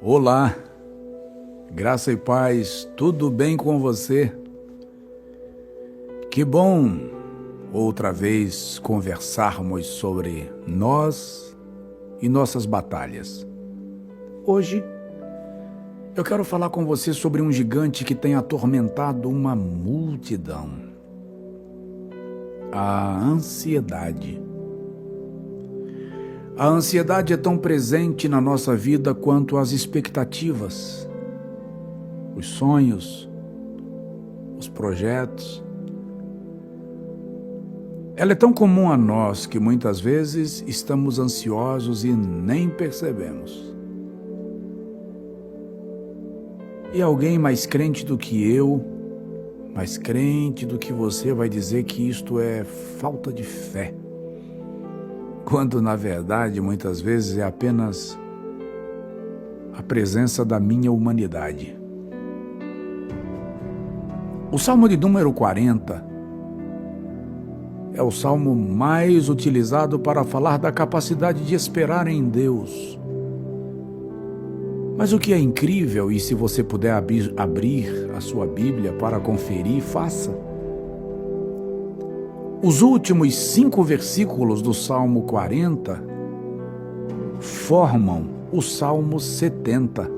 Olá, graça e paz, tudo bem com você? Que bom outra vez conversarmos sobre nós e nossas batalhas. Hoje eu quero falar com você sobre um gigante que tem atormentado uma multidão: a ansiedade. A ansiedade é tão presente na nossa vida quanto as expectativas, os sonhos, os projetos. Ela é tão comum a nós que muitas vezes estamos ansiosos e nem percebemos. E alguém mais crente do que eu, mais crente do que você, vai dizer que isto é falta de fé, quando na verdade muitas vezes é apenas a presença da minha humanidade. O Salmo de número 40 é o salmo mais utilizado para falar da capacidade de esperar em Deus. Mas o que é incrível, e se você puder abrir a sua Bíblia para conferir, faça. Os últimos 5 versículos do Salmo 40 formam o Salmo 70.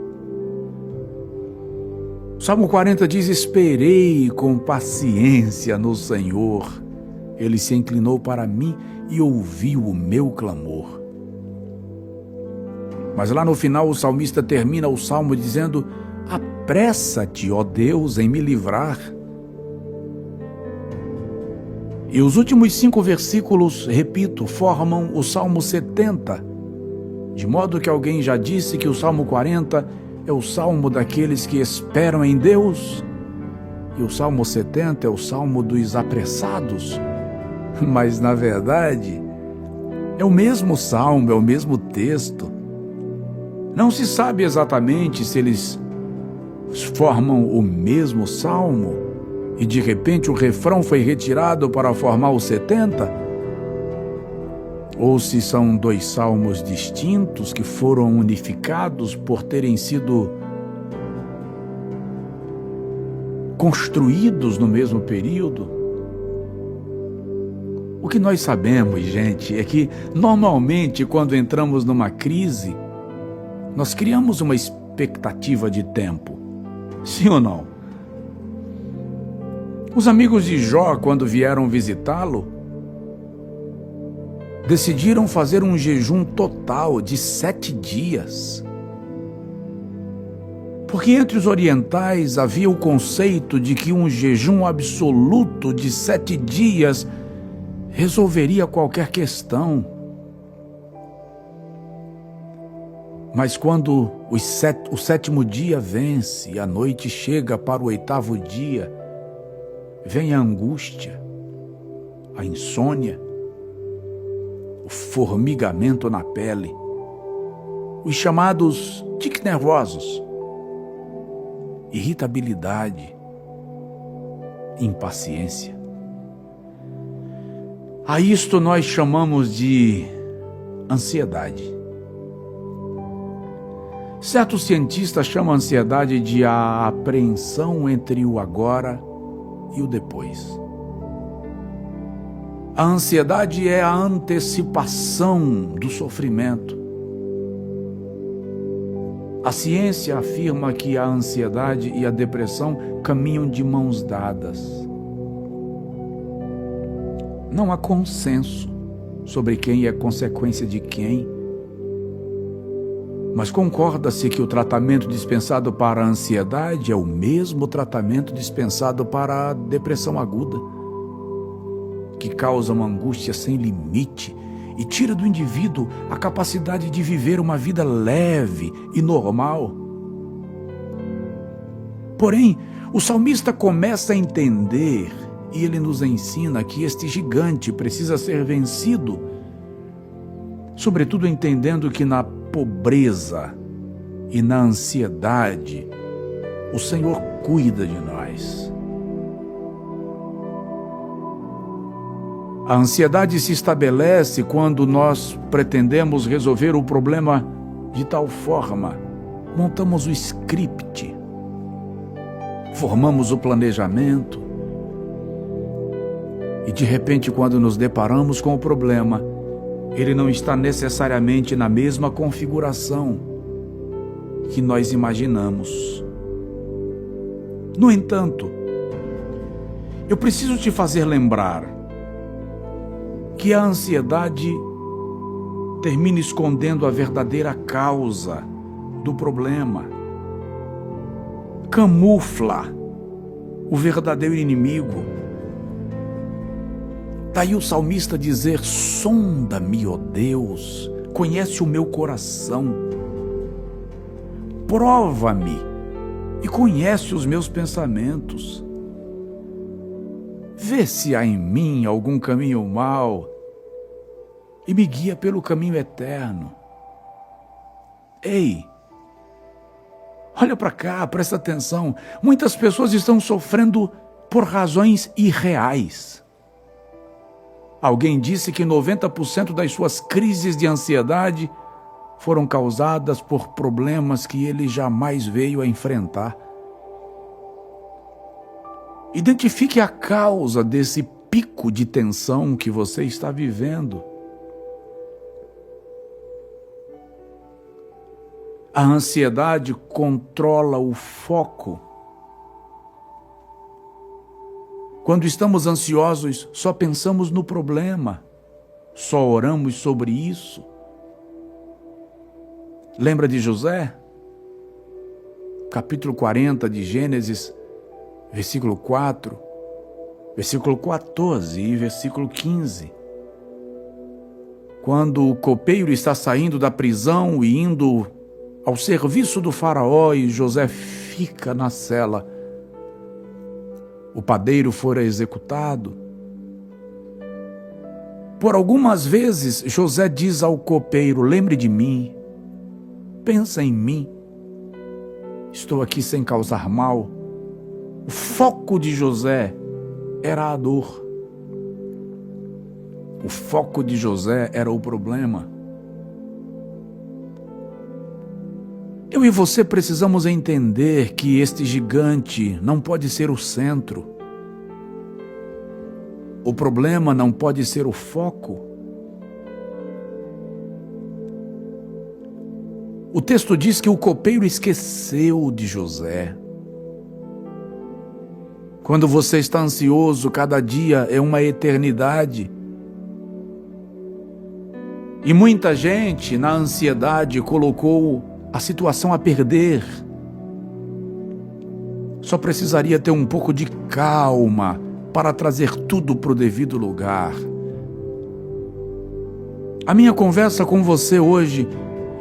O Salmo 40 diz: esperei com paciência no Senhor. Ele se inclinou para mim e ouviu o meu clamor. Mas lá no final o salmista termina o salmo dizendo: apressa-te, ó Deus, em me livrar. E os últimos 5 versículos, repito, formam o Salmo 70, de modo que alguém já disse que o Salmo 40 é o salmo daqueles que esperam em Deus, e o Salmo 70 é o salmo dos apressados. Mas, na verdade, é o mesmo salmo, é o mesmo texto. Não se sabe exatamente se eles formam o mesmo salmo e de repente o refrão foi retirado para formar o 70, ou se são 2 salmos distintos que foram unificados por terem sido construídos no mesmo período. O que nós sabemos, gente, é que normalmente quando entramos numa crise, nós criamos uma expectativa de tempo. Sim ou não? Os amigos de Jó, quando vieram visitá-lo, decidiram fazer um jejum total de 7 dias. Porque entre os orientais havia o conceito de que um jejum absoluto de 7 dias resolveria qualquer questão. Mas quando o 7º dia vence e a noite chega para o 8º dia, vem a angústia, a insônia, o formigamento na pele, os chamados tiques nervosos, irritabilidade, impaciência. A isto nós chamamos de ansiedade. Certos cientistas chamam a ansiedade de a apreensão entre o agora e o depois. A ansiedade é a antecipação do sofrimento. A ciência afirma que a ansiedade e a depressão caminham de mãos dadas. Não há consenso sobre quem é consequência de quem, mas concorda-se que o tratamento dispensado para a ansiedade é o mesmo tratamento dispensado para a depressão aguda, que causa uma angústia sem limite e tira do indivíduo a capacidade de viver uma vida leve e normal. Porém, o salmista começa a entender, e ele nos ensina que este gigante precisa ser vencido, sobretudo entendendo que na pobreza e na ansiedade, o Senhor cuida de nós. A ansiedade se estabelece quando nós pretendemos resolver o problema de tal forma montamos o script, formamos o planejamento e de repente, quando nos deparamos com o problema, ele não está necessariamente na mesma configuração que nós imaginamos. No entanto, eu preciso te fazer lembrar que a ansiedade termina escondendo a verdadeira causa do problema, camufla o verdadeiro inimigo. Daí o salmista dizer: sonda-me, ó Deus, conhece o meu coração, prova-me e conhece os meus pensamentos. Vê se há em mim algum caminho mau e me guia pelo caminho eterno. Ei, olha para cá, presta atenção. Muitas pessoas estão sofrendo por razões irreais. Alguém disse que 90% das suas crises de ansiedade foram causadas por problemas que ele jamais veio a enfrentar. Identifique a causa desse pico de tensão que você está vivendo. A ansiedade controla o foco. Quando estamos ansiosos, só pensamos no problema, só oramos sobre isso. Lembra de José? Capítulo 40 de Gênesis, versículo 4, versículo 14 e versículo 15. Quando o copeiro está saindo da prisão e indo ao serviço do faraó e José fica na cela, o padeiro fora executado. Por algumas vezes, José diz ao copeiro: lembre de mim, pensa em mim, estou aqui sem causar mal. O foco de José era a dor. O foco de José era o problema. Eu e você precisamos entender que este gigante não pode ser o centro. O problema não pode ser o foco. O texto diz que o copeiro esqueceu de José. Quando você está ansioso, cada dia é uma eternidade. E muita gente, na ansiedade, colocou a situação a perder. Só precisaria ter um pouco de calma para trazer tudo para o devido lugar. A minha conversa com você hoje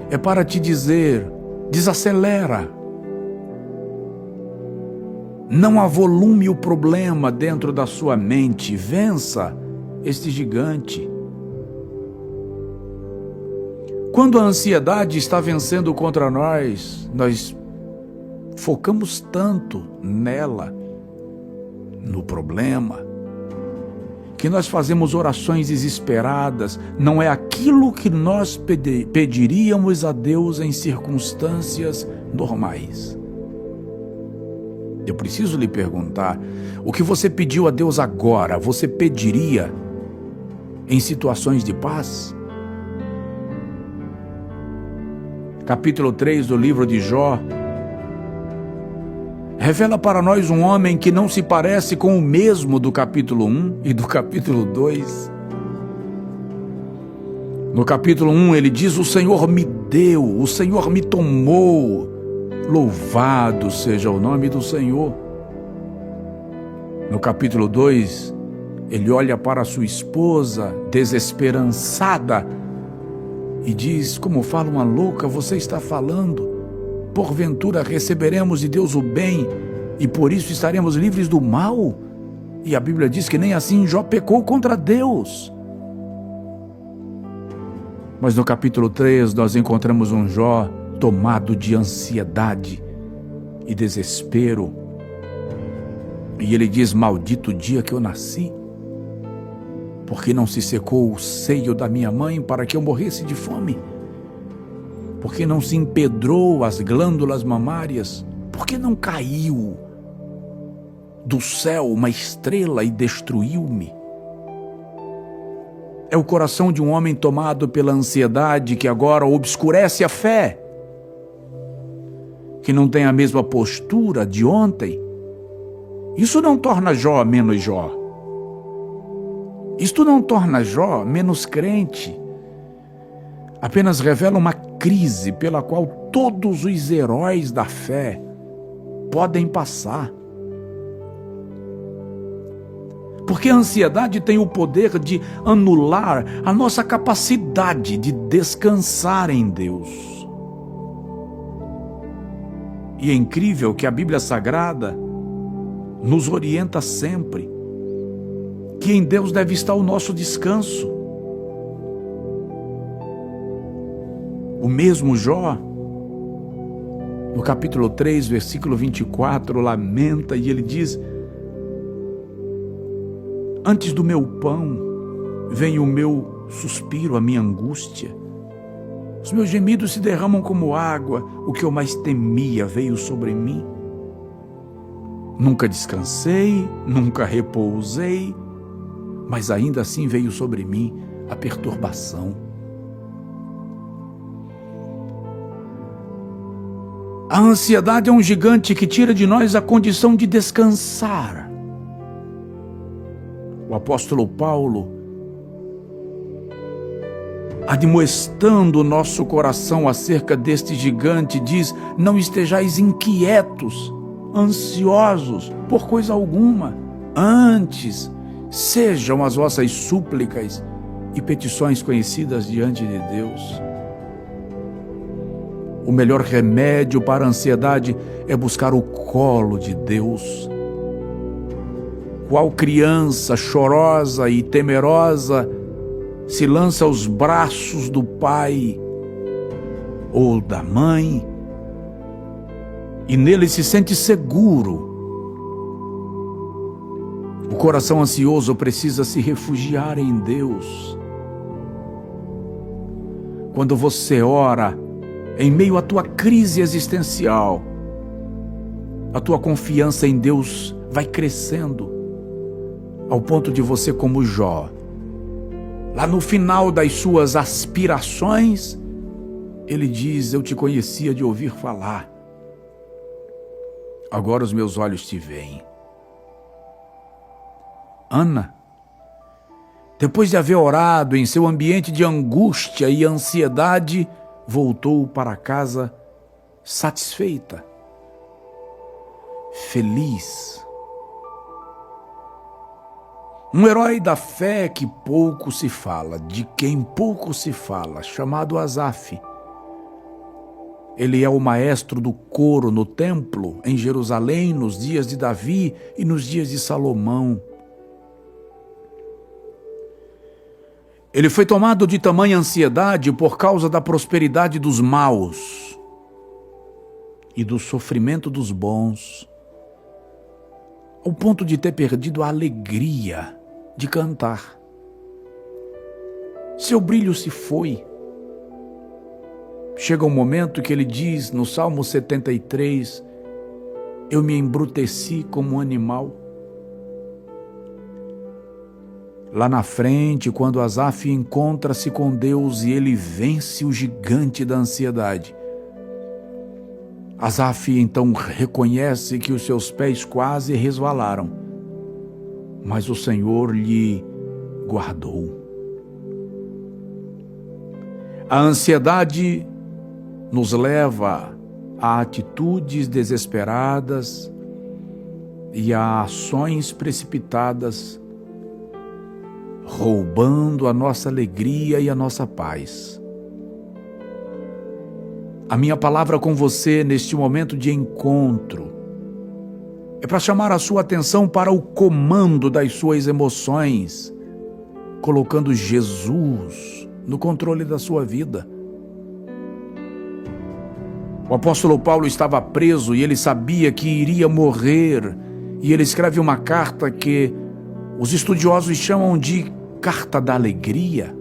é para te dizer: desacelera. Não avolume o problema dentro da sua mente. Vença este gigante. Quando a ansiedade está vencendo contra nós, nós focamos tanto nela, no problema, que nós fazemos orações desesperadas. Não é aquilo que nós pediríamos a Deus em circunstâncias normais. Eu preciso lhe perguntar: o que você pediu a Deus agora, você pediria em situações de paz? Capítulo 3 do livro de Jó revela para nós um homem que não se parece com o mesmo do capítulo 1 e do capítulo 2. No capítulo 1 ele diz: o Senhor me deu, o Senhor me tomou, louvado seja o nome do Senhor. No capítulo 2, ele olha para sua esposa desesperançada e diz: como fala uma louca, você está falando? Porventura receberemos de Deus o bem e por isso estaremos livres do mal? E a Bíblia diz que nem assim Jó pecou contra Deus. Mas no capítulo 3 nós encontramos um Jó tomado de ansiedade e desespero. E ele diz: maldito o dia que eu nasci, porque não se secou o seio da minha mãe para que eu morresse de fome. Porque não se empedrou as glândulas mamárias? Porque não caiu do céu uma estrela e destruiu-me? É o coração de um homem tomado pela ansiedade que agora obscurece a fé, que não tem a mesma postura de ontem. Isso não torna Jó menos Jó. Isto não torna Jó menos crente. Apenas revela uma crise pela qual todos os heróis da fé podem passar. Porque a ansiedade tem o poder de anular a nossa capacidade de descansar em Deus. E é incrível que a Bíblia Sagrada nos orienta sempre que em Deus deve estar o nosso descanso. O mesmo Jó, no capítulo 3, versículo 24, lamenta e ele diz: antes do meu pão vem o meu suspiro, a minha angústia. Os meus gemidos se derramam como água, o que eu mais temia veio sobre mim. Nunca descansei, nunca repousei, mas ainda assim veio sobre mim a perturbação. A ansiedade é um gigante que tira de nós a condição de descansar. O apóstolo Paulo, admoestando o nosso coração acerca deste gigante, diz: não estejais inquietos, ansiosos por coisa alguma, antes sejam as vossas súplicas e petições conhecidas diante de Deus. O melhor remédio para a ansiedade é buscar o colo de Deus. Qual criança chorosa e temerosa se lança aos braços do pai ou da mãe e nele se sente seguro. O coração ansioso precisa se refugiar em Deus. Quando você ora em meio à tua crise existencial, a tua confiança em Deus vai crescendo, ao ponto de você, como Jó, lá no final das suas aspirações, ele diz: eu te conhecia de ouvir falar, agora os meus olhos te veem. Ana, depois de haver orado em seu ambiente de angústia e ansiedade, voltou para casa satisfeita, feliz. Um herói da fé que pouco se fala, de quem pouco se fala, chamado Asaf. Ele é o maestro do coro no templo, em Jerusalém, nos dias de Davi e nos dias de Salomão. Ele foi tomado de tamanha ansiedade por causa da prosperidade dos maus e do sofrimento dos bons, ao ponto de ter perdido a alegria de cantar. Seu brilho se foi. Chega um momento que ele diz no Salmo 73, eu me embruteci como um animal. Lá na frente, quando Asaf encontra-se com Deus e ele vence o gigante da ansiedade, Asaf então reconhece que os seus pés quase resvalaram, mas o Senhor lhe guardou. A ansiedade nos leva a atitudes desesperadas e a ações precipitadas, roubando a nossa alegria e a nossa paz. A minha palavra com você neste momento de encontro é para chamar a sua atenção para o comando das suas emoções, colocando Jesus no controle da sua vida. O apóstolo Paulo estava preso e ele sabia que iria morrer, e ele escreve uma carta que os estudiosos chamam de Carta da Alegria.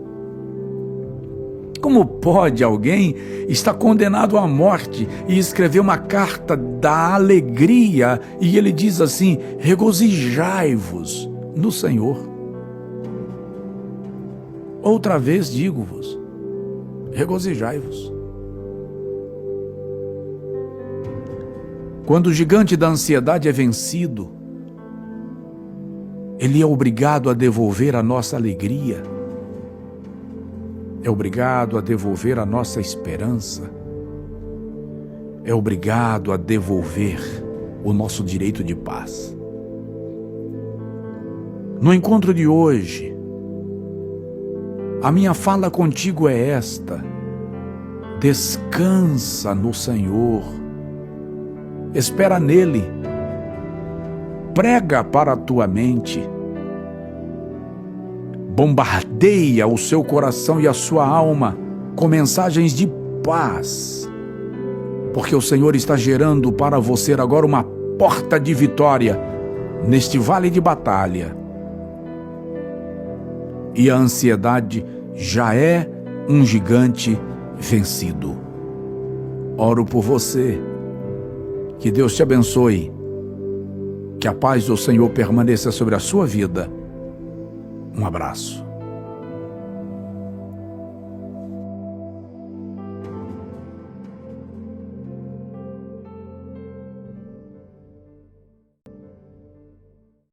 Como pode alguém estar condenado à morte e escrever uma carta da alegria e ele diz assim: regozijai-vos no Senhor? Outra vez digo-vos, regozijai-vos. Quando o gigante da ansiedade é vencido, ele é obrigado a devolver a nossa alegria, é obrigado a devolver a nossa esperança, é obrigado a devolver o nosso direito de paz. No encontro de hoje, a minha fala contigo é esta: descansa no Senhor, espera nele, prega para a tua mente, bombardeia o seu coração e a sua alma com mensagens de paz, porque o Senhor está gerando para você agora uma porta de vitória neste vale de batalha. E a ansiedade já é um gigante vencido. Oro por você. Que Deus te abençoe. Que a paz do Senhor permaneça sobre a sua vida. Um abraço.